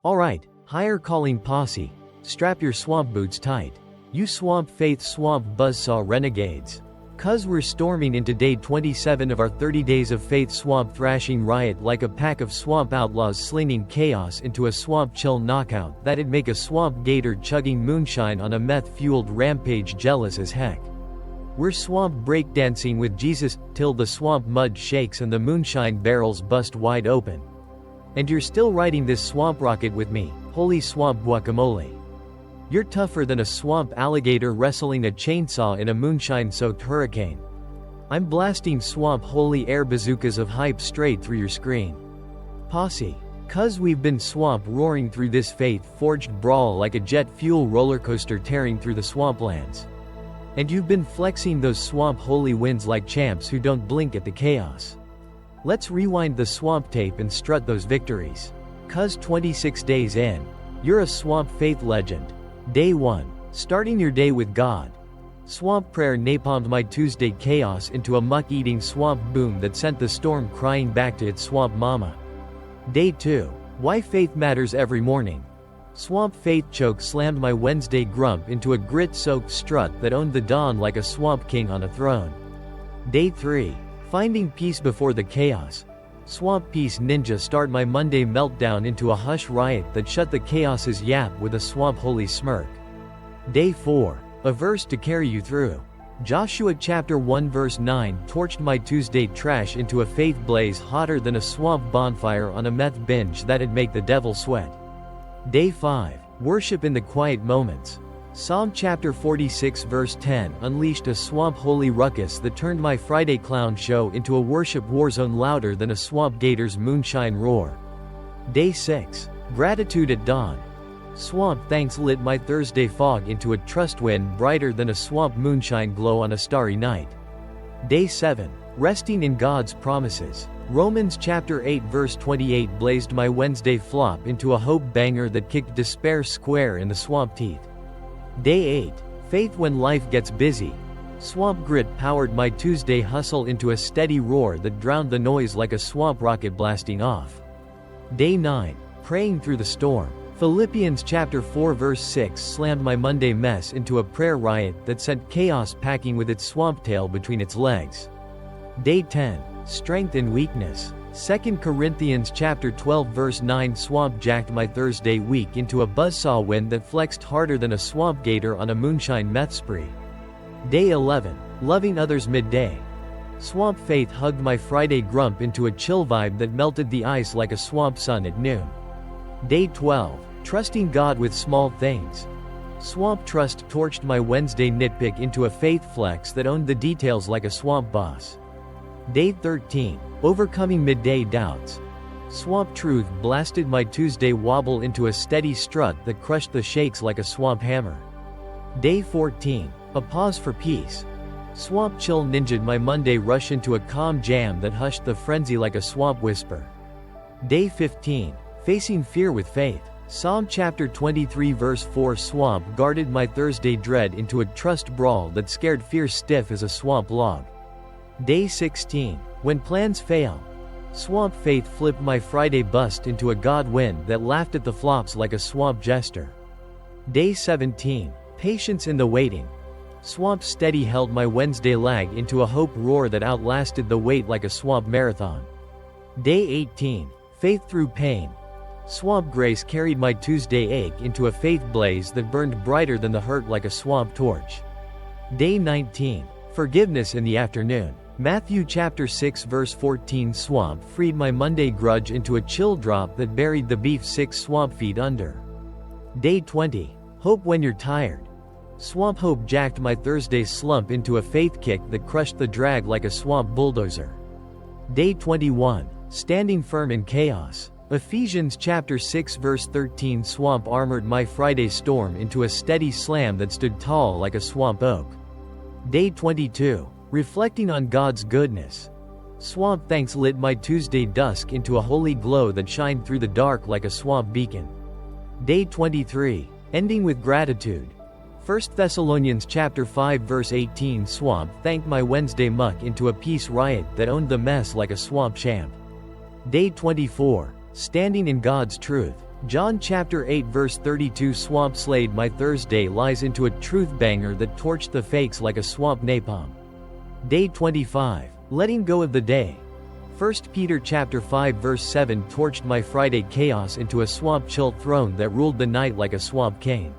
Alright, higher calling posse. Strap your swamp boots tight. You swamp faith swamp buzzsaw renegades. Cuz we're storming into day 27 of our 30 days of faith swamp thrashing riot like a pack of swamp outlaws slinging chaos into a swamp chill knockout that'd make a swamp gator chugging moonshine on a meth-fueled rampage jealous as heck. We're swamp breakdancing with Jesus till the swamp mud shakes and the moonshine barrels bust wide open. And you're still riding this swamp rocket with me, holy swamp guacamole. You're tougher than a swamp alligator wrestling a chainsaw in a moonshine-soaked hurricane. I'm blasting swamp holy air bazookas of hype straight through your screen. Posse. Cuz we've been swamp roaring through this faith-forged brawl like a jet fuel roller coaster tearing through the swamplands. And you've been flexing those swamp holy winds like champs who don't blink at the chaos. Let's rewind the swamp tape and strut those victories. Cuz 26 days in, you're a swamp faith legend. Day 1. Starting your day with God. Swamp prayer napalmed my Tuesday chaos into a muck-eating swamp boom that sent the storm crying back to its swamp mama. Day 2. Why faith matters every morning. Swamp faith choke slammed my Wednesday grump into a grit-soaked strut that owned the dawn like a swamp king on a throne. Day 3. Finding peace before the chaos. Swamp Peace Ninja starred my Monday meltdown into a hush riot that shut the chaos's yap with a swamp holy smirk. Day 4. A verse to carry you through. Joshua chapter 1 verse 9 torched my Tuesday trash into a faith blaze hotter than a swamp bonfire on a meth binge that'd make the devil sweat. Day 5. Worship in the quiet moments. Psalm chapter 46 verse 10 unleashed a swamp holy ruckus that turned my Friday clown show into a worship warzone louder than a swamp gator's moonshine roar. Day 6. Gratitude at dawn. Swamp thanks lit my Thursday fog into a trust wind brighter than a swamp moonshine glow on a starry night. Day 7. Resting in God's promises. Romans chapter 8 verse 28 blazed my Wednesday flop into a hope banger that kicked despair square in the swamp teeth. Day 8. Faith when life gets busy. Swamp grit powered my Tuesday hustle into a steady roar that drowned the noise like a swamp rocket blasting off. Day 9. Praying through the storm. Philippians chapter 4 verse 6 slammed my Monday mess into a prayer riot that sent chaos packing with its swamp tail between its legs. Day 10. Strength in weakness. 2 Corinthians chapter 12 verse 9 swamp jacked my Thursday week into a buzzsaw wind that flexed harder than a swamp gator on a moonshine meth spree. Day 11. Loving others midday. Swamp faith hugged my Friday grump into a chill vibe that melted the ice like a swamp sun at noon. Day 12. Trusting God with small things. Swamp trust torched my Wednesday nitpick into a faith flex that owned the details like a swamp boss. Day 13. Overcoming midday doubts. Swamp truth blasted my Tuesday wobble into a steady strut that crushed the shakes like a swamp hammer. Day 14. A pause for peace. Swamp chill ninja'd my Monday rush into a calm jam that hushed the frenzy like a swamp whisper. Day 15. Facing fear with faith. Psalm chapter 23 verse 4 swamp guarded my Thursday dread into a trust brawl that scared fear stiff as a swamp log. Day 16. When plans fail. Swamp faith flipped my Friday bust into a God wind that laughed at the flops like a swamp jester. Day 17. Patience in the waiting. Swamp steady held my Wednesday lag into a hope roar that outlasted the wait like a swamp marathon. Day 18. Faith through pain. Swamp grace carried my Tuesday ache into a faith blaze that burned brighter than the hurt like a swamp torch. Day 19. Forgiveness in the afternoon. Matthew chapter 6 verse 14 swamp freed my Monday grudge into a chill drop that buried the beef 6 swamp feet under. Day 20. Hope when you're tired. Swamp hope jacked my Thursday slump into a faith kick that crushed the drag like a swamp bulldozer. Day 21. Standing firm in chaos. Ephesians chapter 6 verse 13 swamp armored my Friday storm into a steady slam that stood tall like a swamp oak. Day 22. Reflecting on God's goodness. Swamp thanks lit my Tuesday dusk into a holy glow that shined through the dark like a swamp beacon. Day 23. Ending with gratitude. 1 Thessalonians chapter 5 verse 18 swamp thanked my Wednesday muck into a peace riot that owned the mess like a swamp champ. Day 24. Standing in God's truth. John chapter 8 verse 32 Swamp slayed my Thursday lies into a truth banger that torched the fakes like a swamp napalm. Day 25. Letting go of the day. 1 Peter chapter 5 verse 7 torched my Friday chaos into a swamp chill throne that ruled the night like a swamp king.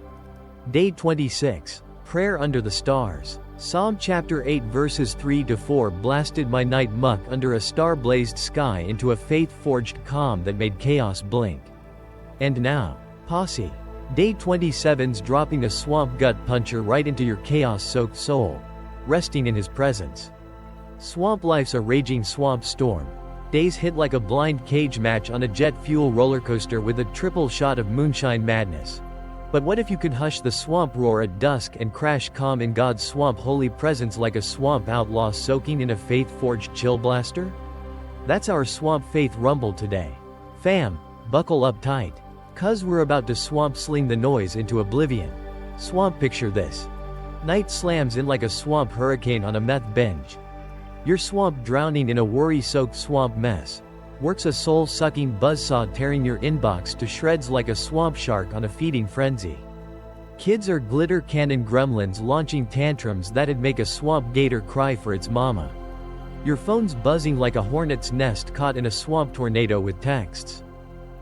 Day 26. Prayer under the stars. Psalm chapter 8 verses 3-4 blasted my night muck under a star-blazed sky into a faith-forged calm that made chaos blink. And now, Posse. Day 27's dropping a swamp gut puncher right into your chaos-soaked soul, resting in his presence. Swamp life's a raging swamp storm. Days hit like a blind cage match on a jet fuel roller coaster with a triple shot of moonshine madness. But what if you could hush the swamp roar at dusk and crash calm in God's swamp holy presence like a swamp outlaw soaking in a faith-forged chill blaster? That's our swamp faith rumble today. Fam, buckle up tight. 'Cause we're about to swamp sling the noise into oblivion. Swamp picture this. Night slams in like a swamp hurricane on a meth binge. Your swamp drowning in a worry-soaked swamp mess. Works a soul-sucking buzzsaw tearing your inbox to shreds like a swamp shark on a feeding frenzy. Kids are glitter cannon gremlins launching tantrums that'd make a swamp gator cry for its mama. Your phone's buzzing like a hornet's nest caught in a swamp tornado with texts,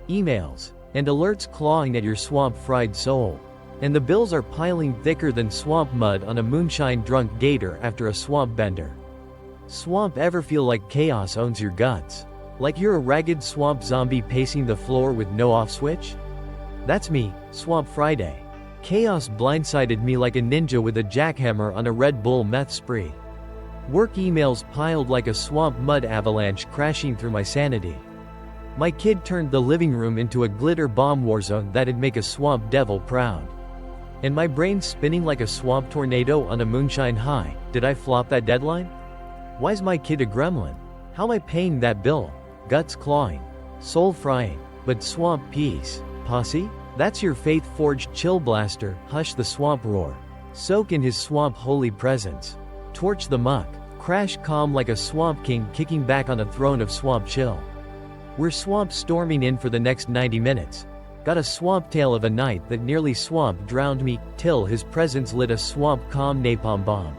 emails, and alerts clawing at your swamp-fried soul. And the bills are piling thicker than swamp mud on a moonshine-drunk gator after a swamp bender. Swamp ever feel like chaos owns your guts? Like you're a ragged swamp zombie pacing the floor with no off switch? That's me, Swamp Friday. Chaos blindsided me like a ninja with a jackhammer on a Red Bull meth spree. Work emails piled like a swamp mud avalanche crashing through my sanity. My kid turned the living room into a glitter bomb war zone that'd make a swamp devil proud. And my brain's spinning like a swamp tornado on a moonshine high. Did I flop that deadline? Why's my kid a gremlin? How am I paying that bill? Guts clawing, soul frying, but swamp peace. Posse? That's your faith-forged chill blaster. Hush the swamp roar. Soak in his swamp holy presence. Torch the muck. Crash calm like a swamp king kicking back on a throne of swamp chill. We're swamp storming in for the next 90 minutes. Got a swamp tale of a night that nearly swamp drowned me, till his presence lit a swamp calm napalm bomb.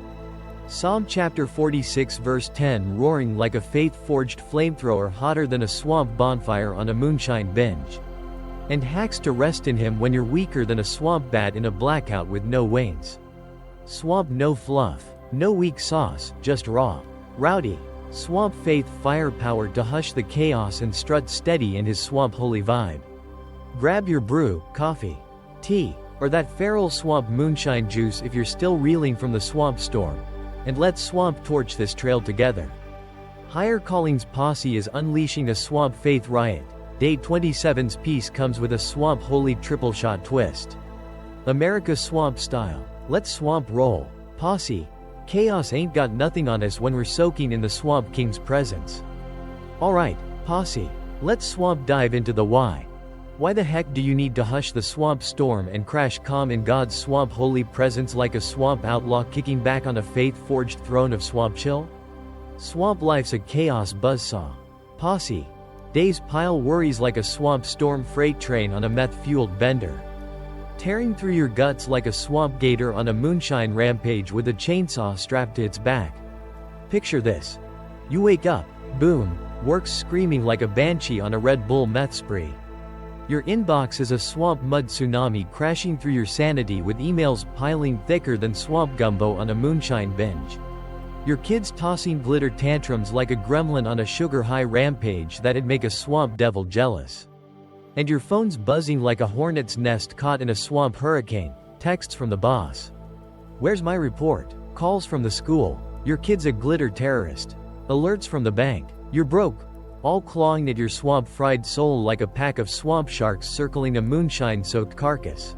Psalm chapter 46 verse 10 roaring like a faith-forged flamethrower hotter than a swamp bonfire on a moonshine binge. And hacks to rest in him when you're weaker than a swamp bat in a blackout with no wings. Swamp no fluff, no weak sauce, just raw, rowdy. Swamp faith firepower to hush the chaos and strut steady in his swamp holy vibe. Grab your brew, coffee, tea, or that feral swamp moonshine juice if you're still reeling from the swamp storm, and let's swamp torch this trail together. Higher Calling's Posse is unleashing a swamp faith riot. Day 27's piece comes with a swamp holy triple shot twist. America swamp style. Let's swamp roll. Posse. Chaos ain't got nothing on us when we're soaking in the Swamp King's presence. Alright, Posse. Let's swamp dive into the why. Why the heck do you need to hush the swamp storm and crash calm in God's swamp holy presence like a swamp outlaw kicking back on a faith-forged throne of swamp chill? Swamp life's a chaos buzzsaw. Posse. Days pile worries like a swamp storm freight train on a meth-fueled bender. Tearing through your guts like a swamp gator on a moonshine rampage with a chainsaw strapped to its back. Picture this. You wake up, boom, work's screaming like a banshee on a Red Bull meth spree. Your inbox is a swamp mud tsunami crashing through your sanity with emails piling thicker than swamp gumbo on a moonshine binge. Your kids tossing glitter tantrums like a gremlin on a sugar-high rampage that'd make a swamp devil jealous. And your phone's buzzing like a hornet's nest caught in a swamp hurricane. Texts from the boss. Where's my report? Calls from the school. Your kid's a glitter terrorist. Alerts from the bank. You're broke. All clawing at your swamp-fried soul like a pack of swamp sharks circling a moonshine-soaked carcass.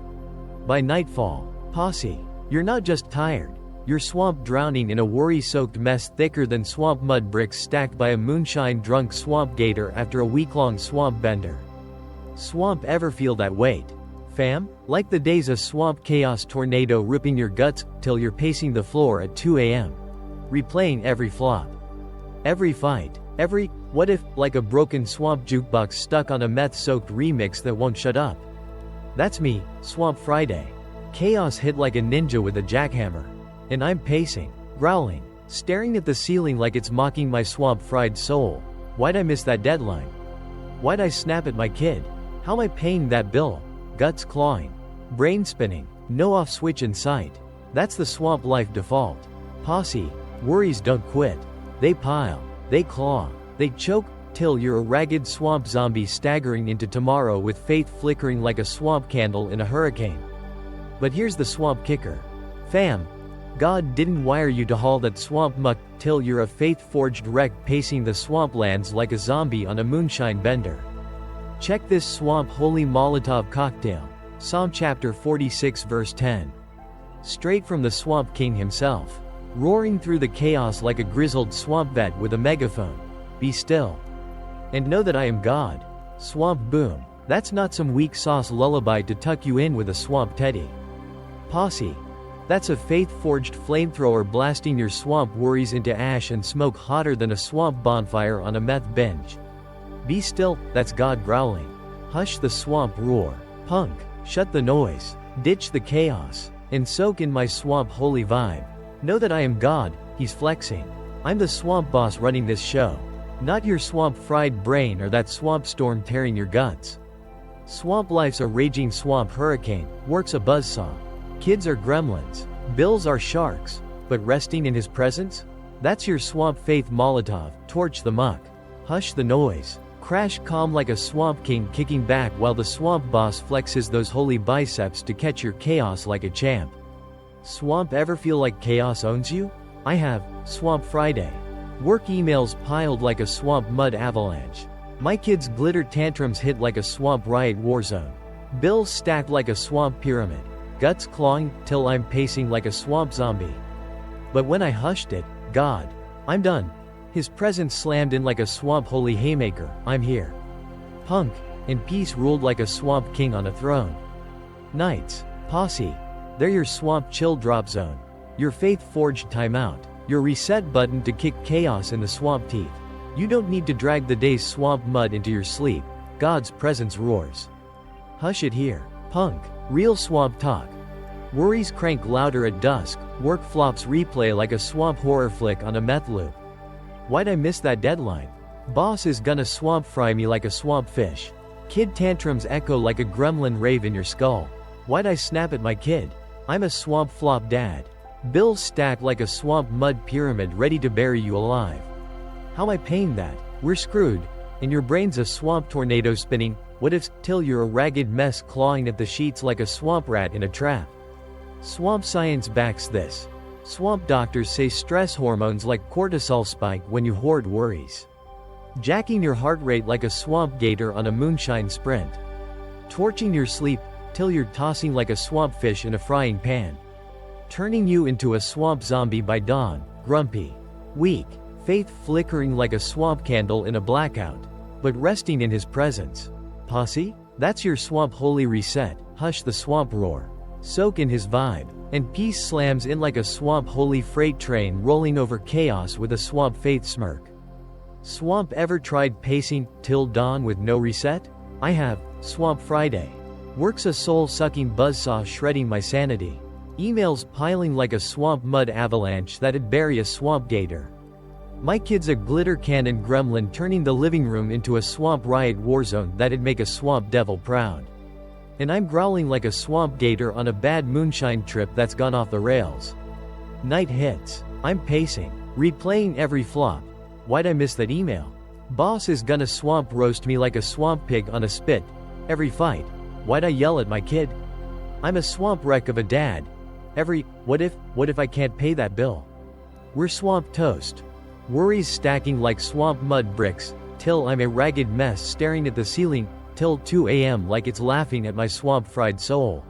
By nightfall, Posse. You're not just tired. You're swamp drowning in a worry-soaked mess thicker than swamp mud bricks stacked by a moonshine-drunk swamp gator after a week-long swamp bender. Swamp ever feel that weight? Fam? Like the days a swamp chaos tornado ripping your guts till you're pacing the floor at 2 a.m. Replaying every flop. Every fight. Every what if, like a broken swamp jukebox stuck on a meth-soaked remix that won't shut up. That's me, Swamp Friday. Chaos hit like a ninja with a jackhammer. And I'm pacing, growling, staring at the ceiling like it's mocking my swamp-fried soul. Why'd I miss that deadline? Why'd I snap at my kid? How am I paying that bill? Guts clawing, brain spinning, no off switch in sight. That's the swamp life default. Posse, worries don't quit. They pile, they claw, they choke, till you're a ragged swamp zombie staggering into tomorrow with faith flickering like a swamp candle in a hurricane. But here's the swamp kicker. Fam, God didn't wire you to haul that swamp muck till you're a faith-forged wreck pacing the swamplands like a zombie on a moonshine bender. Check this swamp holy Molotov cocktail. Psalm chapter 46 verse 10. Straight from the Swamp King himself. Roaring through the chaos like a grizzled swamp vet with a megaphone. Be still. And know that I am God. Swamp boom. That's not some weak sauce lullaby to tuck you in with a swamp teddy. Posse. That's a faith-forged flamethrower blasting your swamp worries into ash and smoke hotter than a swamp bonfire on a meth binge. Be still, that's God growling. Hush the swamp roar. Punk, shut the noise. Ditch the chaos. And soak in my swamp holy vibe. Know that I am God, he's flexing. I'm the swamp boss running this show. Not your swamp fried brain or that swamp storm tearing your guts. Swamp life's a raging swamp hurricane, work's a buzzsaw. Kids are gremlins, bills are sharks, but resting in his presence? That's your swamp faith Molotov, torch the muck. Hush the noise, crash calm like a swamp king kicking back while the swamp boss flexes those holy biceps to catch your chaos like a champ. Swamp ever feel like chaos owns you? I have, Swamp Friday. Work emails piled like a swamp mud avalanche. My kids' glitter tantrums hit like a swamp riot war zone. Bills stacked like a swamp pyramid. Guts clawing, till I'm pacing like a swamp zombie. But when I hushed it, God, I'm done. His presence slammed in like a swamp holy haymaker, I'm here. Punk, and peace ruled like a swamp king on a throne. Knights, posse, they're your swamp chill drop zone. Your faith-forged timeout. Your reset button to kick chaos in the swamp teeth. You don't need to drag the day's swamp mud into your sleep. God's presence roars. Hush it here, punk. Real swamp talk. Worries crank louder at dusk. Work flops replay like a swamp horror flick on a meth loop. Why'd I miss that deadline? Boss is gonna swamp fry me like a swamp fish. Kid tantrums echo like a gremlin rave in your skull. Why'd I snap at my kid? I'm a swamp flop dad. Bills stack like a swamp mud pyramid ready to bury you alive. How am I paying that? We're screwed. And your brain's a swamp tornado spinning, what if, till you're a ragged mess clawing at the sheets like a swamp rat in a trap. Swamp science backs this. Swamp doctors say stress hormones like cortisol spike when you hoard worries. Jacking your heart rate like a swamp gator on a moonshine sprint. Torching your sleep, till you're tossing like a swamp fish in a frying pan. Turning you into a swamp zombie by dawn, grumpy, weak, faith flickering like a swamp candle in a blackout, but resting in his presence. Posse? That's your swamp holy reset. Hush the swamp roar. Soak in his vibe, and peace slams in like a swamp holy freight train rolling over chaos with a swamp faith smirk. Swamp ever tried pacing till dawn with no reset? I have, Swamp Friday. Work's a soul-sucking buzzsaw shredding my sanity. Emails piling like a swamp mud avalanche that'd bury a swamp gator. My kid's a glitter cannon gremlin turning the living room into a swamp riot war zone that'd make a swamp devil proud. And I'm growling like a swamp gator on a bad moonshine trip that's gone off the rails. Night hits. I'm pacing, replaying every flop. Why'd I miss that email? Boss is gonna swamp roast me like a swamp pig on a spit. Every fight. Why'd I yell at my kid? I'm a swamp wreck of a dad. Every, what if I can't pay that bill? We're swamp toast. Worries stacking like swamp mud bricks, till I'm a ragged mess staring at the ceiling, till 2 a.m. like it's laughing at my swamp fried soul.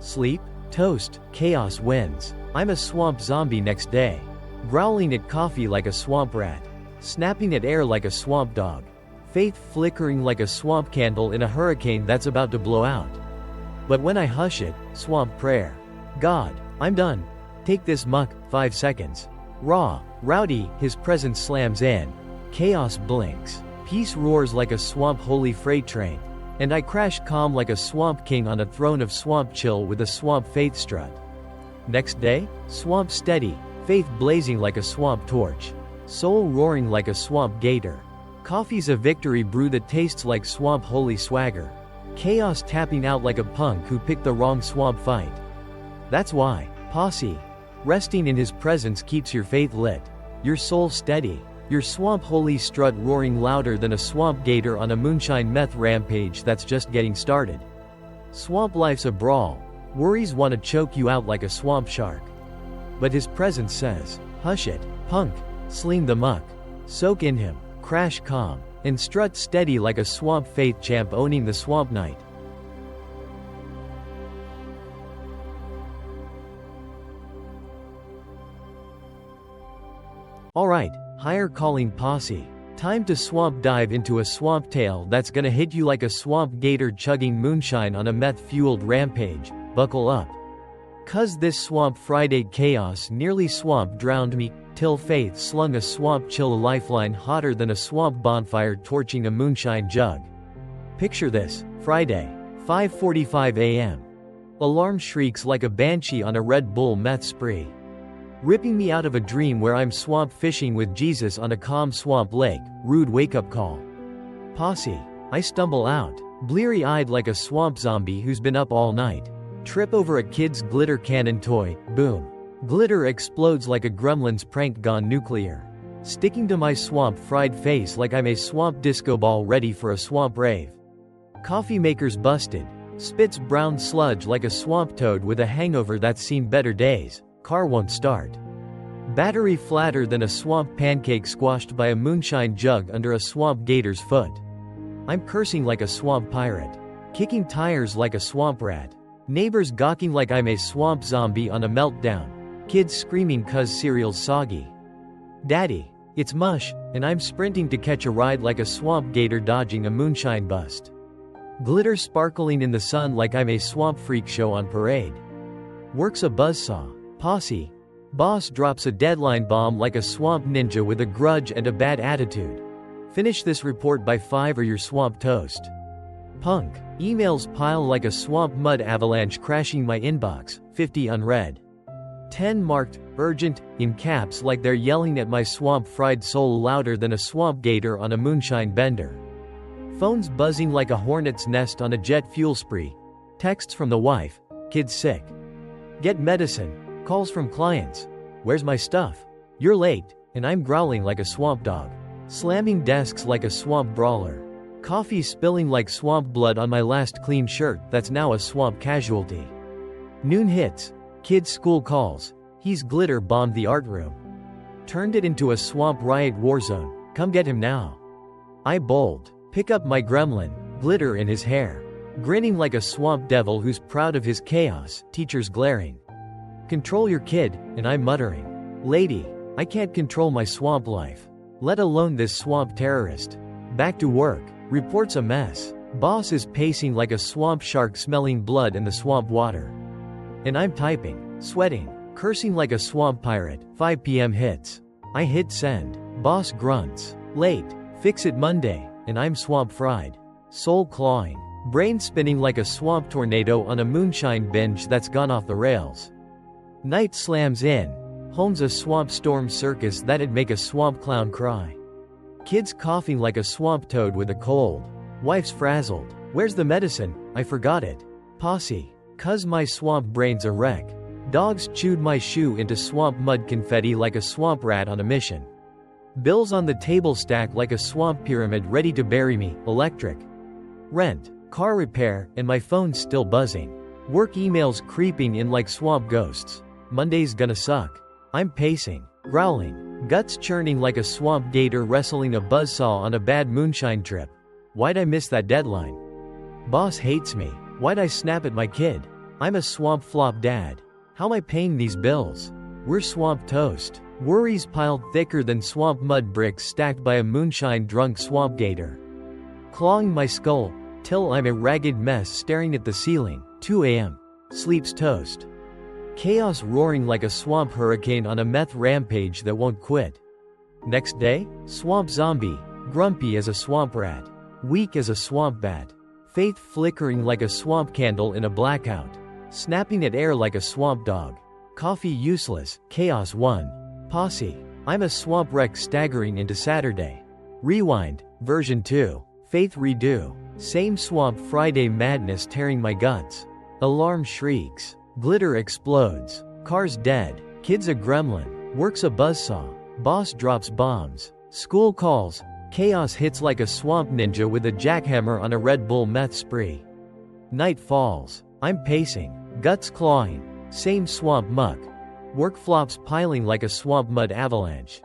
Sleep, toast, chaos wins. I'm a swamp zombie next day. Growling at coffee like a swamp rat. Snapping at air like a swamp dog. Faith flickering like a swamp candle in a hurricane that's about to blow out. But when I hush it, swamp prayer. God, I'm done. Take this muck, 5 seconds. Raw, rowdy, his presence slams in. Chaos blinks. Peace roars like a swamp holy freight train. And I crash calm like a swamp king on a throne of swamp chill with a swamp faith strut. Next day, swamp steady, faith blazing like a swamp torch. Soul roaring like a swamp gator. Coffee's a victory brew that tastes like swamp holy swagger. Chaos tapping out like a punk who picked the wrong swamp fight. That's why, posse. Resting in his presence keeps your faith lit. Your soul steady. Your swamp holy strut roaring louder than a swamp gator on a moonshine meth rampage that's just getting started. Swamp life's a brawl. Worries want to choke you out like a swamp shark. But his presence says, hush it, punk, sling the muck. Soak in him, crash calm, and strut steady like a swamp faith champ owning the swamp night. Alright, higher calling posse. Time to swamp dive into a swamp tale that's gonna hit you like a swamp gator chugging moonshine on a meth-fueled rampage. Buckle up. Cause this swamp Friday chaos nearly swamp drowned me, till faith slung a swamp chill lifeline hotter than a swamp bonfire torching a moonshine jug. Picture this, Friday, 5:45 a.m. Alarm shrieks like a banshee on a Red Bull meth spree. Ripping me out of a dream where I'm swamp fishing with Jesus on a calm swamp lake, rude wake-up call. Posse. I stumble out, bleary-eyed like a swamp zombie who's been up all night. Trip over a kid's glitter cannon toy, boom. Glitter explodes like a gremlin's prank gone nuclear. Sticking to my swamp fried face like I'm a swamp disco ball ready for a swamp rave. Coffee maker's busted. Spits brown sludge like a swamp toad with a hangover that's seen better days. Car won't start. Battery flatter than a swamp pancake squashed by a moonshine jug under a swamp gator's foot. I'm cursing like a swamp pirate. Kicking tires like a swamp rat. Neighbors gawking like I'm a swamp zombie on a meltdown. Kids screaming 'cause cereal's soggy. Daddy, it's mush, and I'm sprinting to catch a ride like a swamp gator dodging a moonshine bust. Glitter sparkling in the sun like I'm a swamp freak show on parade. Works a buzzsaw. Posse. Boss drops a deadline bomb like a swamp ninja with a grudge and a bad attitude. Finish this report by 5 or you're swamp toast. Punk. Emails pile like a swamp mud avalanche crashing my inbox, 50 unread. 10 marked, urgent, in caps like they're yelling at my swamp fried soul louder than a swamp gator on a moonshine bender. Phones buzzing like a hornet's nest on a jet fuel spree. Texts from the wife, kids sick. Get medicine. Calls from clients. Where's my stuff? You're late, and I'm growling like a swamp dog. Slamming desks like a swamp brawler. Coffee spilling like swamp blood on my last clean shirt that's now a swamp casualty. Noon hits. Kids' school calls. He's glitter bombed the art room. Turned it into a swamp riot war zone. Come get him now. I bold. Pick up my gremlin. Glitter in his hair. Grinning like a swamp devil who's proud of his chaos. Teachers glaring. Control your kid, and I'm muttering. Lady, I can't control my swamp life. Let alone this swamp terrorist. Back to work. Reports a mess. Boss is pacing like a swamp shark smelling blood in the swamp water. And I'm typing, sweating, cursing like a swamp pirate. 5 p.m. hits. I hit send. Boss grunts. Late. Fix it Monday, and I'm swamp fried. Soul clawing. Brain spinning like a swamp tornado on a moonshine binge that's gone off the rails. Night slams in. Home's a swamp storm circus that'd make a swamp clown cry. Kids coughing like a swamp toad with a cold. Wife's frazzled. Where's the medicine? I forgot it. Posse. 'Cause my swamp brain's a wreck. Dogs chewed my shoe into swamp mud confetti like a swamp rat on a mission. Bills on the table stack like a swamp pyramid ready to bury me. Electric. Rent. Car repair, and my phone's still buzzing. Work emails creeping in like swamp ghosts. Monday's gonna suck. I'm pacing, growling, guts churning like a swamp gator wrestling a buzzsaw on a bad moonshine trip. Why'd I miss that deadline? Boss hates me. Why'd I snap at my kid? I'm a swamp flop dad. How am I paying these bills? We're swamp toast. Worries piled thicker than swamp mud bricks stacked by a moonshine drunk swamp gator. Clawing my skull, till I'm a ragged mess staring at the ceiling. 2 a.m. Sleep's toast. Chaos roaring like a swamp hurricane on a meth rampage that won't quit. Next day, swamp zombie, grumpy as a swamp rat, weak as a swamp bat, faith flickering like a swamp candle in a blackout, snapping at air like a swamp dog, coffee useless, chaos 1, posse, I'm a swamp wreck staggering into Saturday. Rewind, version 2, faith redo, same swamp Friday madness tearing my guts, alarm shrieks, glitter explodes, cars dead, kids a gremlin, works a buzzsaw, boss drops bombs, school calls, chaos hits like a swamp ninja with a jackhammer on a Red Bull meth spree. Night falls, I'm pacing, guts clawing, same swamp muck, work flops piling like a swamp mud avalanche,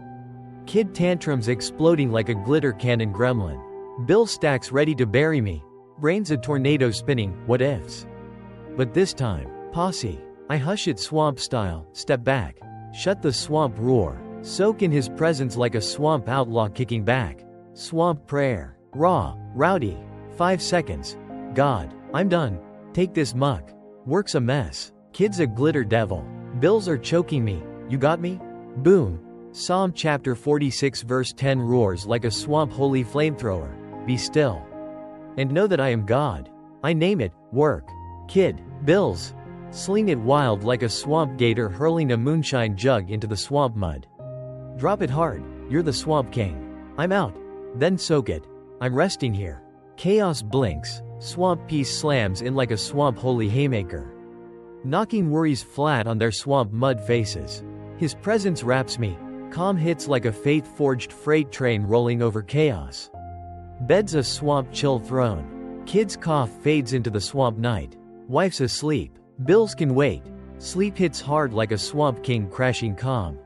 kid tantrums exploding like a glitter cannon gremlin, bill stacks ready to bury me, brains a tornado spinning, what ifs. But this time, posse, I hush it swamp style, step back, shut the swamp roar, soak in his presence like a swamp outlaw kicking back, swamp prayer, raw, rowdy, 5 seconds, God, I'm done, take this muck, work's a mess, kid's a glitter devil, bills are choking me, you got me? Boom. Psalm chapter 46 verse 10 roars like a swamp holy flamethrower, be still. And know that I am God. I name it, work, kid, bills. Sling it wild like a swamp gator hurling a moonshine jug into the swamp mud. Drop it hard, you're the swamp king. I'm out. Then soak it. I'm resting here. Chaos blinks, swamp peace slams in like a swamp holy haymaker, knocking worries flat on their swamp mud faces. His presence wraps me, calm hits like a faith-forged freight train rolling over chaos. Bed's a swamp chill throne. Kid's cough fades into the swamp night. Wife's asleep. Bills can wait. Sleep hits hard like a swamp king crashing calm.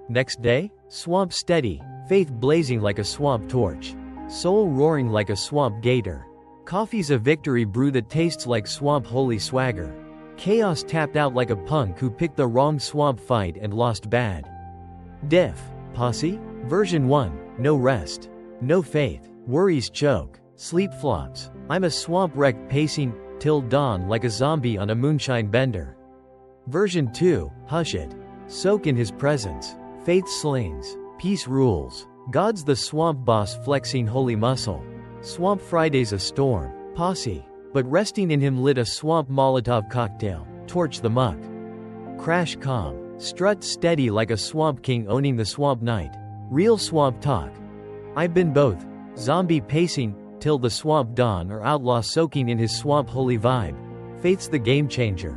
Next day, swamp steady, faith blazing like a swamp torch, soul roaring like a swamp gator. Coffee's a victory brew that tastes like swamp holy swagger. Chaos tapped out like a punk who picked the wrong swamp fight and lost bad. Diff, posse, version 1, no rest, no faith, worries choke, sleep flops, I'm a swamp wreck pacing till dawn like a zombie on a moonshine bender. Version 2, hush it, soak in his presence, faith slings, peace rules, God's the swamp boss flexing holy muscle. Swamp Friday's a storm, posse, but resting in him lit a swamp Molotov cocktail, torch the muck. Crash calm, strut steady like a swamp king owning the swamp night. Real swamp talk. I've been both, zombie pacing till the swamp dawn or outlaw soaking in his swamp holy vibe. Faith's the game changer.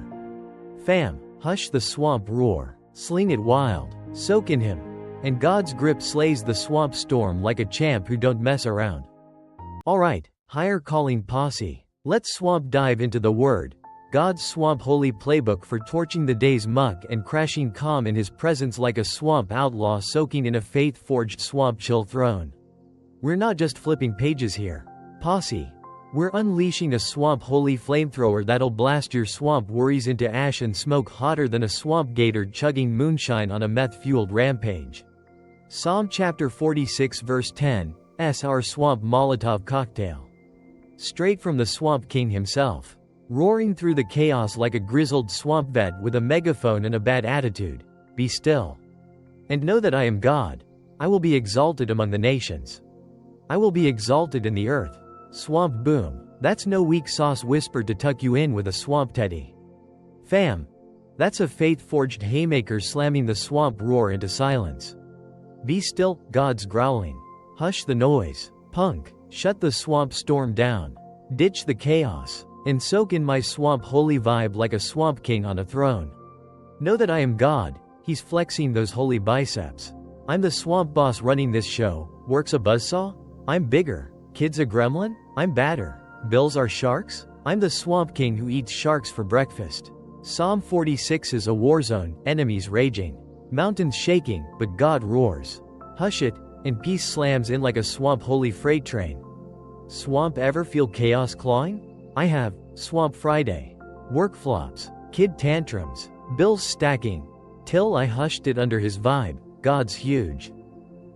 Fam, hush the swamp roar, sling it wild, soak in him, and God's grip slays the swamp storm like a champ who don't mess around. Alright, higher calling posse, let's swamp dive into the word, God's swamp holy playbook for torching the day's muck and crashing calm in his presence like a swamp outlaw soaking in a faith-forged swamp chill throne. We're not just flipping pages here, posse. We're unleashing a swamp holy flamethrower that'll blast your swamp worries into ash and smoke hotter than a swamp gator chugging moonshine on a meth-fueled rampage. Psalm chapter 46 verse 10, our swamp Molotov cocktail. Straight from the swamp king himself. Roaring through the chaos like a grizzled swamp vet with a megaphone and a bad attitude, be still. And know that I am God. I will be exalted among the nations. I will be exalted in the earth. Swamp boom, that's no weak sauce whisper to tuck you in with a swamp teddy. Fam, that's a faith-forged haymaker slamming the swamp roar into silence. Be still, God's growling. Hush the noise, punk, shut the swamp storm down. Ditch the chaos, and soak in my swamp holy vibe like a swamp king on a throne. Know that I am God, he's flexing those holy biceps. I'm the swamp boss running this show, works a buzzsaw? I'm bigger. Kids a gremlin? I'm badder. Bills are sharks? I'm the swamp king who eats sharks for breakfast. Psalm 46 is a war zone, enemies raging. Mountains shaking, but God roars. Hush it, and peace slams in like a swamp holy freight train. Swamp ever feel chaos clawing? I have, Swamp Friday. Work flops, kid tantrums, bills stacking. Till I hushed it under his vibe, God's huge.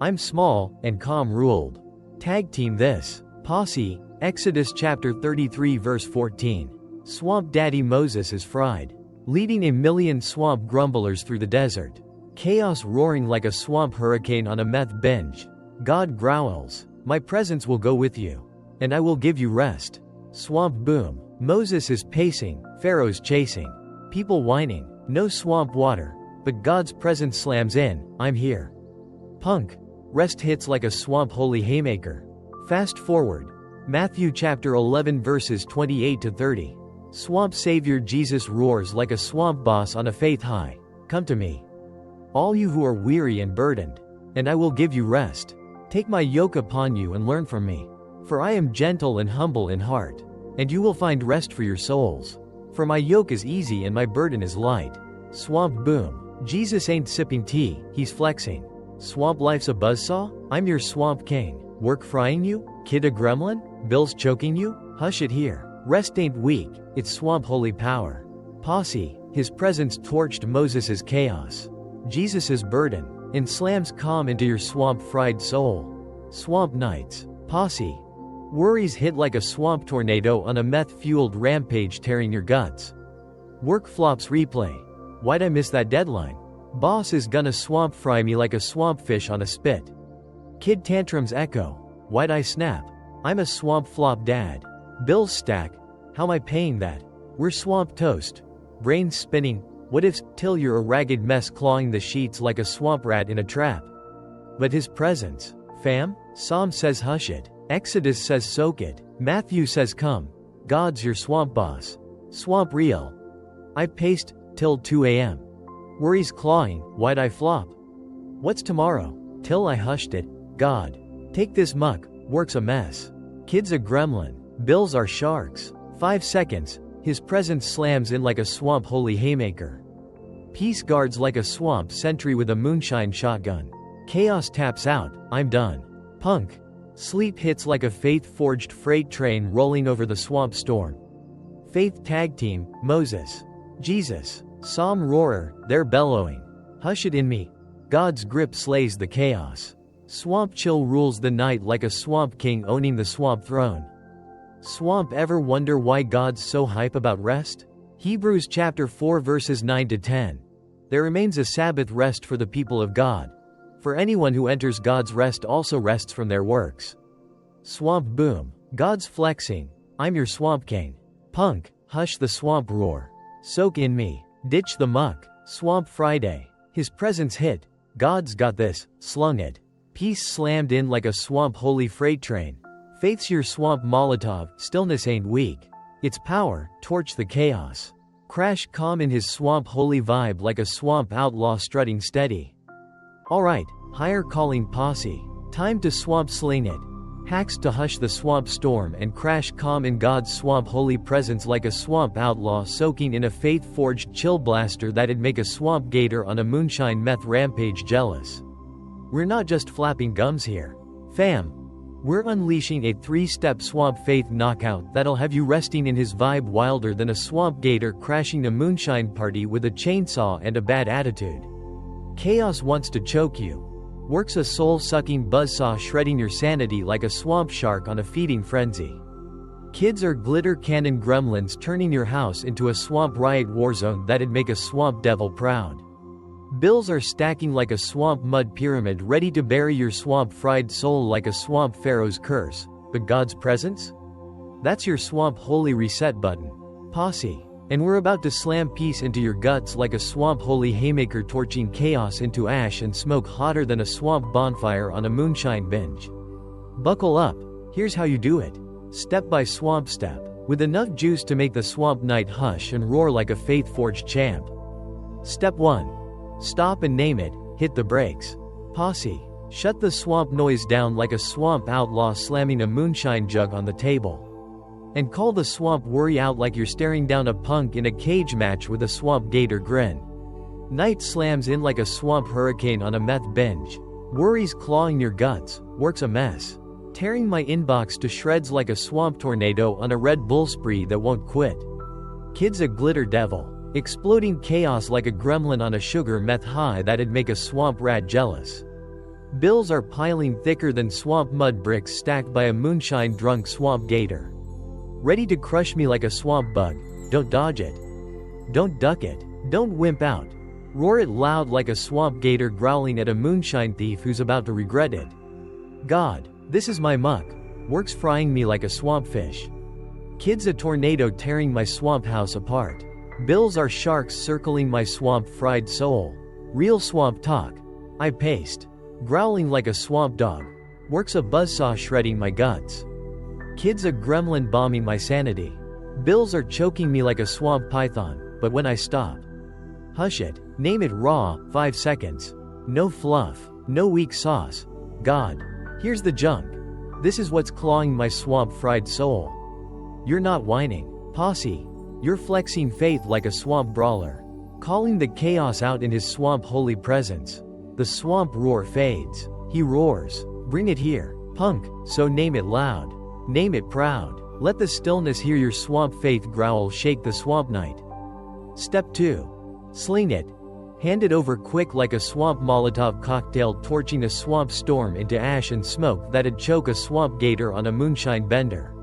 I'm small, and calm ruled. Tag team this, posse, Exodus chapter 33 verse 14. Swamp Daddy Moses is fried, leading a million swamp grumblers through the desert. Chaos roaring like a swamp hurricane on a meth binge. God growls, my presence will go with you, and I will give you rest. Swamp boom. Moses is pacing, Pharaoh's chasing. People whining, no swamp water, but God's presence slams in, I'm here. Punk. Rest hits like a swamp holy haymaker. Fast forward. Matthew chapter 11 verses 28 to 30. Swamp Savior Jesus roars like a swamp boss on a faith high. Come to me, all you who are weary and burdened, and I will give you rest. Take my yoke upon you and learn from me. For I am gentle and humble in heart, and you will find rest for your souls. For my yoke is easy and my burden is light. Swamp boom. Jesus ain't sipping tea, he's flexing. Swamp life's a buzzsaw? I'm your swamp king. Work frying you? Kid a gremlin? Bills choking you? Hush it here. Rest ain't weak, it's swamp holy power. Posse. His presence torched Moses' chaos. Jesus' burden, and slams calm into your swamp-fried soul. Swamp nights. Posse. Worries hit like a swamp tornado on a meth-fueled rampage tearing your guts. Work flops replay. Why'd I miss that deadline? Boss is gonna swamp fry me like a swamp fish on a spit. Kid tantrums echo. Why'd I snap? I'm a swamp flop dad. Bills stack. How am I paying that? We're swamp toast. Brains spinning. What ifs till you're a ragged mess clawing the sheets like a swamp rat in a trap. But his presence. Fam? Psalm says hush it. Exodus says soak it. Matthew says come. God's your swamp boss. Swamp real. I paced till 2 a.m. Worries clawing. Why'd I flop? What's tomorrow? Till I hushed it. God. Take this muck. Work's a mess. Kid's a gremlin. Bills are sharks. 5 seconds. His presence slams in like a swamp holy haymaker. Peace guards like a swamp sentry with a moonshine shotgun. Chaos taps out. I'm done. Punk. Sleep hits like a faith-forged freight train rolling over the swamp storm. Faith tag team. Moses. Jesus. Psalm roarer. They're bellowing. Hush it in me. God's grip slays the chaos. Swamp chill rules the night like a swamp king owning the swamp throne. Swamp ever wonder why God's so hype about rest? Hebrews chapter 4 verses 9 to 10. There remains a Sabbath rest for the people of God. For anyone who enters God's rest also rests from their works. Swamp boom. God's flexing. I'm your swamp king. Punk. Hush the swamp roar. Soak in me. Ditch the muck. Swamp Friday. His presence hit. God's got this. Slung it. Peace slammed in like a swamp holy freight train. Faith's your swamp Molotov. Stillness ain't weak. It's power. Torch the chaos. Crash calm in his swamp holy vibe like a swamp outlaw strutting steady. Alright, higher calling posse. Time to swamp sling it. Hacks to hush the swamp storm and crash calm in God's swamp holy presence like a swamp outlaw soaking in a faith-forged chill blaster that'd make a swamp gator on a moonshine meth rampage jealous. We're not just flapping gums here. Fam. We're unleashing a 3-step swamp faith knockout that'll have you resting in his vibe wilder than a swamp gator crashing a moonshine party with a chainsaw and a bad attitude. Chaos wants to choke you. Works a soul-sucking buzzsaw shredding your sanity like a swamp shark on a feeding frenzy. Kids are glitter cannon gremlins turning your house into a swamp riot warzone that'd make a swamp devil proud. Bills are stacking like a swamp mud pyramid ready to bury your swamp fried soul like a swamp pharaoh's curse. But God's presence? That's your swamp holy reset button. Posse. And we're about to slam peace into your guts like a swamp holy haymaker torching chaos into ash and smoke hotter than a swamp bonfire on a moonshine binge. Buckle up. Here's how you do it. Step by swamp step. With enough juice to make the swamp night hush and roar like a faith-forged champ. Step 1. Stop and name it. Hit the brakes. Posse. Shut the swamp noise down like a swamp outlaw slamming a moonshine jug on the table. And call the swamp worry out like you're staring down a punk in a cage match with a swamp gator grin. Night slams in like a swamp hurricane on a meth binge. Worries clawing your guts. Work's a mess. Tearing my inbox to shreds like a swamp tornado on a Red Bull spree that won't quit. Kid's a glitter devil. Exploding chaos like a gremlin on a sugar meth high that'd make a swamp rat jealous. Bills are piling thicker than swamp mud bricks stacked by a moonshine drunk swamp gator. Ready to crush me like a swamp bug. Don't dodge it. Don't duck it. Don't wimp out. Roar it loud like a swamp gator growling at a moonshine thief who's about to regret it. God, this is my muck. Works frying me like a swamp fish. Kids a tornado tearing my swamp house apart. Bills are sharks circling my swamp fried soul. Real swamp talk. I paced. Growling like a swamp dog. Works a buzzsaw shredding my guts. Kids a gremlin bombing my sanity. Bills are choking me like a swamp python, but when I stop. Hush it, name it raw, 5 seconds. No fluff, no weak sauce. God, here's the junk. This is what's clawing my swamp fried soul. You're not whining, posse. You're flexing faith like a swamp brawler. Calling the chaos out in his swamp holy presence. The swamp roar fades. He roars. Bring it here, punk, so name it loud. Name it proud. Let the stillness hear your swamp faith growl shake the swamp night. Step 2. Sling it. Hand it over quick like a swamp Molotov cocktail torching a swamp storm into ash and smoke that'd choke a swamp gator on a moonshine bender.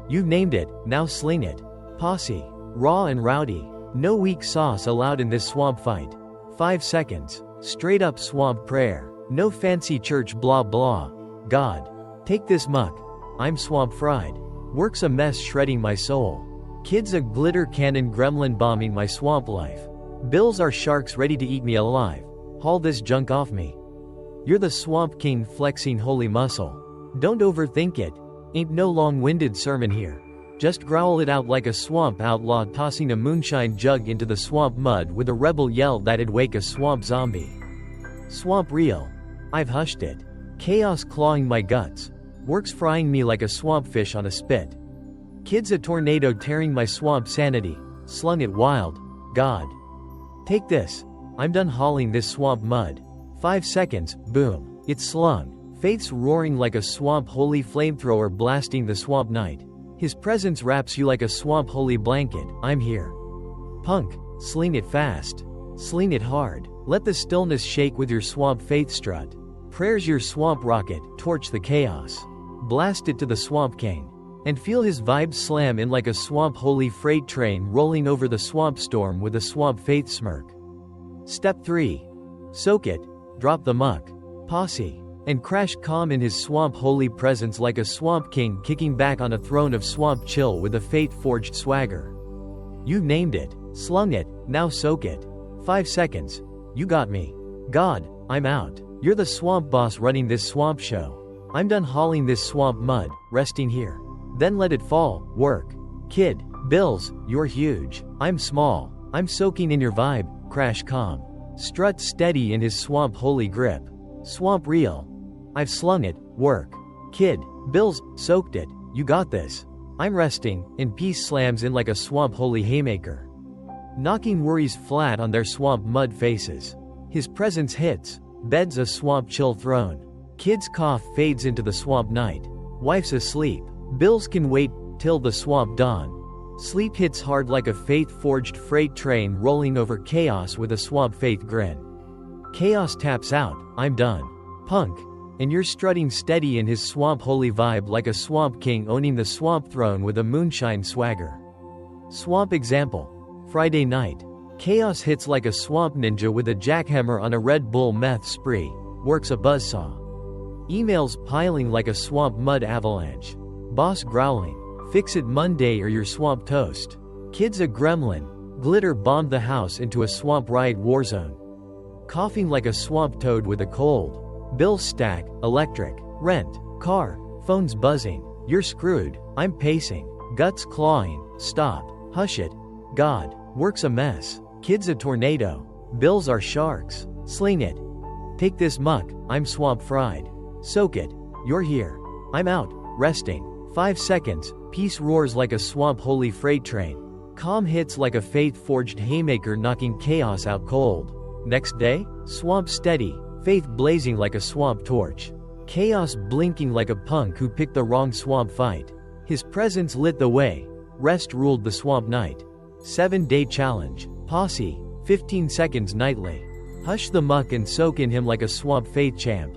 You've named it, now sling it. Posse. Raw and rowdy. No weak sauce allowed in this swamp fight. 5 seconds. Straight up swamp prayer. No fancy church blah blah. God. Take this muck. I'm swamp fried. Works a mess shredding my soul. Kids a glitter cannon gremlin bombing my swamp life. Bills are sharks ready to eat me alive. Haul this junk off me. You're the swamp king flexing holy muscle. Don't overthink it. Ain't no long-winded sermon here. Just growl it out like a swamp outlaw tossing a moonshine jug into the swamp mud with a rebel yell that'd wake a swamp zombie. Swamp real. I've hushed it. Chaos clawing my guts. Works frying me like a swamp fish on a spit. Kids a tornado tearing my swamp sanity. Slung it wild. God. Take this. I'm done hauling this swamp mud. 5 seconds, boom. It's slung. Faith's roaring like a swamp holy flamethrower blasting the swamp night. His presence wraps you like a swamp holy blanket. I'm here. Punk, sling it fast. Sling it hard. Let the stillness shake with your swamp faith strut. Prayer's your swamp rocket, torch the chaos. Blast it to the swamp king. And feel his vibes slam in like a swamp holy freight train rolling over the swamp storm with a swamp faith smirk. Step 3. Soak it. Drop the muck. Posse. And crash calm in his swamp holy presence like a swamp king kicking back on a throne of swamp chill with a faith-forged swagger. You've named it. Slung it. Now soak it. 5 seconds. You got me. God, I'm out. You're the swamp boss running this swamp show. I'm done hauling this swamp mud, resting here. Then let it fall, work. Kid, Bills, you're huge. I'm small. I'm soaking in your vibe, crash calm. Strut steady in his swamp holy grip. Swamp real. I've slung it, work. Kid, Bills, soaked it, you got this. I'm resting, and peace slams in like a swamp holy haymaker. Knocking worries flat on their swamp mud faces. His presence hits, beds a swamp chill throne. Kid's cough fades into the swamp night. Wife's asleep. Bills can wait till the swamp dawn. Sleep hits hard like a faith-forged freight train rolling over chaos with a swamp faith grin. Chaos taps out, I'm done. Punk. And you're strutting steady in his swamp holy vibe like a swamp king owning the swamp throne with a moonshine swagger. Swamp example. Friday night. Chaos hits like a swamp ninja with a jackhammer on a Red Bull meth spree. Works a buzzsaw. Emails piling like a swamp mud avalanche. Boss growling. Fix it Monday or you're swamp toast. Kids a gremlin. Glitter bombed the house into a swamp riot warzone. Coughing like a swamp toad with a cold. Bills stack, electric, rent, car, phones buzzing. You're screwed. I'm pacing. Guts clawing. Stop. Hush it. God. Works a mess. Kids a tornado. Bills are sharks. Sling it. Take this muck. I'm swamp fried. Soak it. You're here. I'm out. Resting. 5 seconds. Peace roars like a swamp holy freight train. Calm hits like a faith-forged haymaker knocking chaos out cold. Next day, swamp steady. Faith blazing like a swamp torch. Chaos blinking like a punk who picked the wrong swamp fight. His presence lit the way. Rest ruled the swamp night. 7-day challenge. Posse. 15 seconds nightly. Hush the muck and soak in him like a swamp faith champ.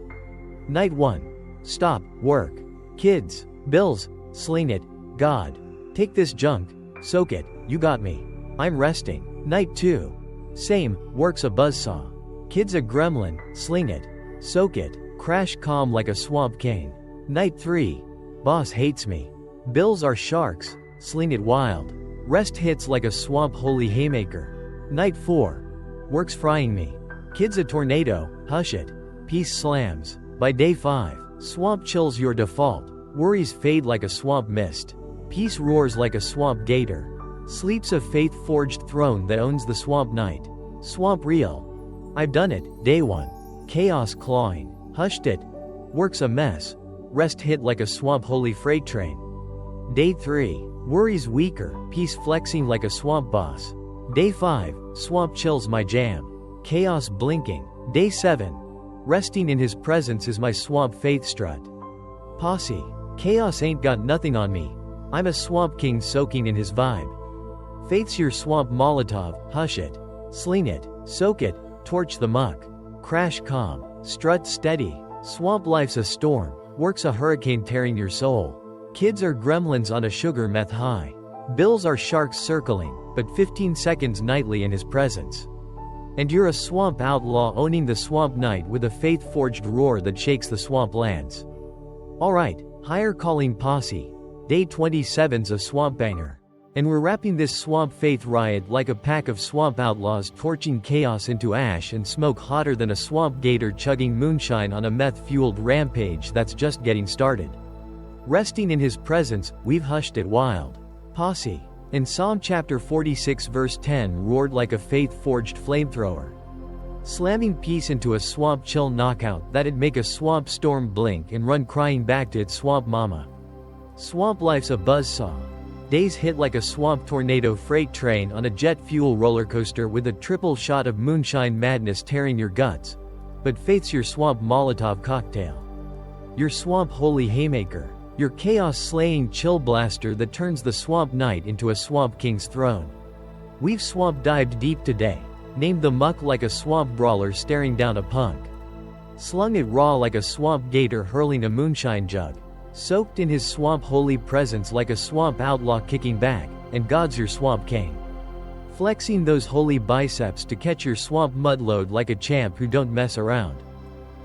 Night 1. Stop. Work. Kids. Bills. Sling it. God. Take this junk. Soak it. You got me. I'm resting. Night 2. Same, works a buzzsaw. Kids a gremlin, sling it. Soak it. Crash calm like a swamp king. Night 3. Boss hates me. Bills are sharks, sling it wild. Rest hits like a swamp holy haymaker. Night 4. Works frying me. Kids a tornado, hush it. Peace slams. By day 5. Swamp chills your default. Worries fade like a swamp mist. Peace roars like a swamp gator. Sleeps a faith-forged throne that owns the swamp night. Swamp real. I've done it, day 1. Chaos clawing. Hushed it. Works a mess. Rest hit like a swamp holy freight train. Day 3. Worries weaker, peace flexing like a swamp boss. Day 5. Swamp chills my jam. Chaos blinking. Day 7. Resting in his presence is my swamp faith strut. Posse. Chaos ain't got nothing on me. I'm a swamp king soaking in his vibe. Faith's your swamp Molotov, hush it. Sling it, soak it, torch the muck. Crash calm, strut steady. Swamp life's a storm, works a hurricane tearing your soul. Kids are gremlins on a sugar meth high. Bills are sharks circling, but 15 seconds nightly in his presence. And you're a swamp outlaw owning the swamp night with a faith-forged roar that shakes the swamp lands. Alright, higher calling posse. Day 27's a swamp banger. And we're wrapping this swamp faith riot like a pack of swamp outlaws torching chaos into ash and smoke hotter than a swamp gator chugging moonshine on a meth-fueled rampage that's just getting started. Resting in his presence, we've hushed it wild. Posse. In Psalm chapter 46 verse 10 roared like a faith-forged flamethrower. Slamming peace into a swamp chill knockout that'd make a swamp storm blink and run crying back to its swamp mama. Swamp life's a buzzsaw. Days hit like a swamp tornado freight train on a jet fuel roller coaster with a triple shot of moonshine madness tearing your guts. But faith's your swamp Molotov cocktail. Your swamp holy haymaker. Your chaos-slaying chill blaster that turns the swamp night into a swamp king's throne. We've swamp dived deep today. Named the muck like a swamp brawler staring down a punk. Slung it raw like a swamp gator hurling a moonshine jug. Soaked in his swamp holy presence like a swamp outlaw kicking back, and God's your swamp king. Flexing those holy biceps to catch your swamp mudload like a champ who don't mess around.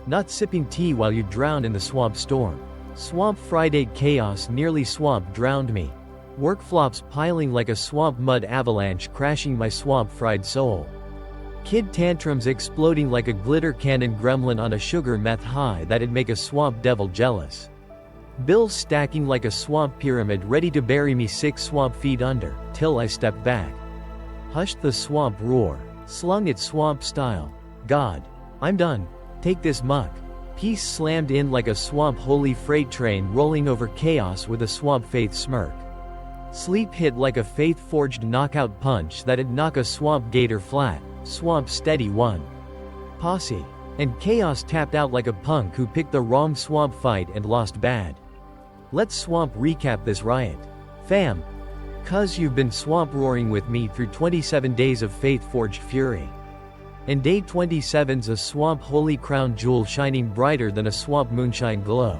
Not sipping tea while you drown in the swamp storm. Swamp Friday chaos nearly swamp drowned me. Work flops piling like a swamp mud avalanche crashing my swamp fried soul. Kid tantrums exploding like a glitter cannon gremlin on a sugar meth high that'd make a swamp devil jealous. Bills stacking like a swamp pyramid ready to bury me 6 swamp feet under, till I step back. Hushed the swamp roar, slung it swamp style. God, I'm done, take this muck. Peace slammed in like a swamp holy freight train rolling over chaos with a swamp faith smirk. Sleep hit like a faith-forged knockout punch that'd knock a swamp gator flat, swamp steady one. Posse. And chaos tapped out like a punk who picked the wrong swamp fight and lost bad. Let's swamp recap this riot. Fam. Cuz you've been swamp roaring with me through 27 days of faith-forged fury. And day 27's a swamp holy crown jewel shining brighter than a swamp moonshine glow.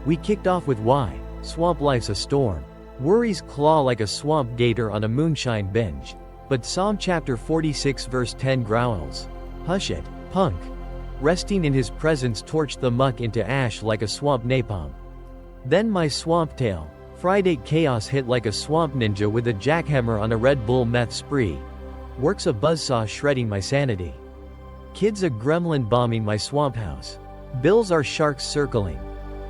We kicked off with why, swamp life's a storm. Worries claw like a swamp gator on a moonshine binge. But Psalm chapter 46 verse 10 growls. Hush it, punk. Resting in his presence torched the muck into ash like a swamp napalm. Then my swamp tail. Friday chaos hit like a swamp ninja with a jackhammer on a Red Bull meth spree. Works a buzzsaw shredding my sanity. Kids a gremlin bombing my swamp house. Bills are sharks circling.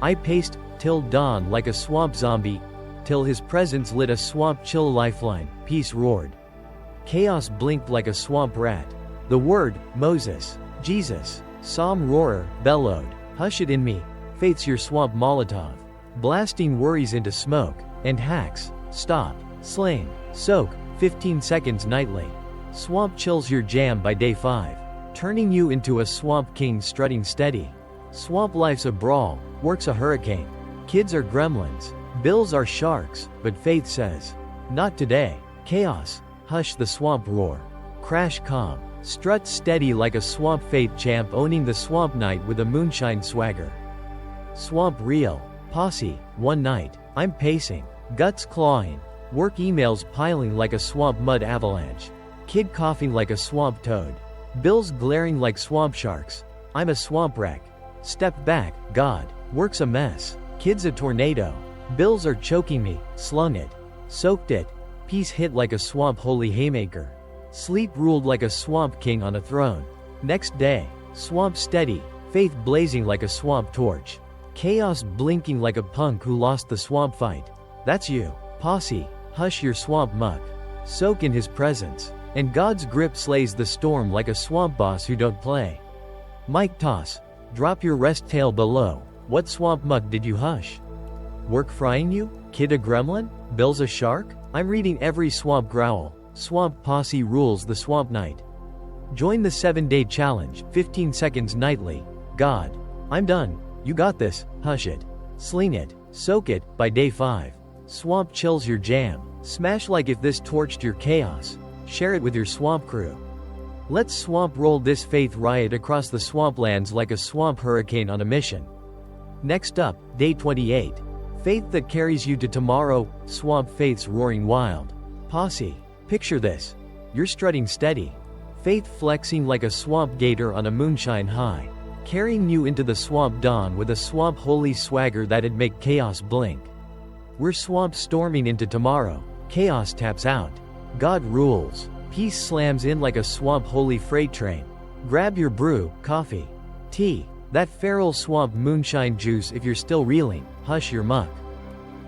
I paced, till dawn like a swamp zombie, till his presence lit a swamp chill lifeline, peace roared. Chaos blinked like a swamp rat. The word, Moses, Jesus, Psalm roarer, bellowed, hush it in me, faith's your swamp Molotov. Blasting worries into smoke, and hacks, stop, sling, soak, 15 seconds nightly. Swamp chills your jam by day 5, turning you into a swamp king strutting steady. Swamp life's a brawl, works a hurricane. Kids are gremlins, bills are sharks, but faith says, not today. Chaos, hush the swamp roar. Crash calm, strut steady like a swamp faith champ owning the swamp night with a moonshine swagger. Swamp real, posse, one night, I'm pacing, guts clawing, work emails piling like a swamp mud avalanche. Kid coughing like a swamp toad. Bills glaring like swamp sharks. I'm a swamp wreck. Step back, God. Work's a mess. Kid's a tornado. Bills are choking me. Slung it. Soaked it. Peace hit like a swamp holy haymaker. Sleep ruled like a swamp king on a throne. Next day. Swamp steady. Faith blazing like a swamp torch. Chaos blinking like a punk who lost the swamp fight. That's you. Posse. Hush your swamp muck. Soak in his presence. And God's grip slays the storm like a swamp boss who don't play. Mic toss. Drop your rest tail below. What swamp muck did you hush? Work frying you? Kid a gremlin? Bill's a shark? I'm reading every swamp growl. Swamp posse rules the swamp night. Join the 7-day challenge, 15 seconds nightly. God. I'm done. You got this. Hush it. Sling it. Soak it. By day 5. Swamp chills your jam. Smash like if this torched your chaos. Share it with your swamp crew. Let's swamp roll this faith riot across the swamplands like a swamp hurricane on a mission. Next up, day 28. Faith that carries you to tomorrow, swamp faiths roaring wild. Posse. Picture this. You're strutting steady. Faith flexing like a swamp gator on a moonshine high. Carrying you into the swamp dawn with a swamp holy swagger that'd make chaos blink. We're swamp storming into tomorrow. Chaos taps out. God rules. Peace slams in like a swamp holy freight train. Grab your brew, coffee, tea, that feral swamp moonshine juice if you're still reeling. Hush your muck.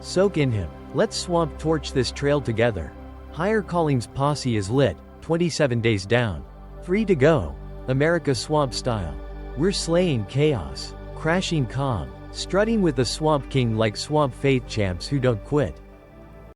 Soak in him. Let's swamp torch this trail together. Higher Calling's posse is lit, 27 days down. 3 to go. America swamp style. We're slaying chaos. Crashing calm. Strutting with the swamp king like swamp faith champs who don't quit.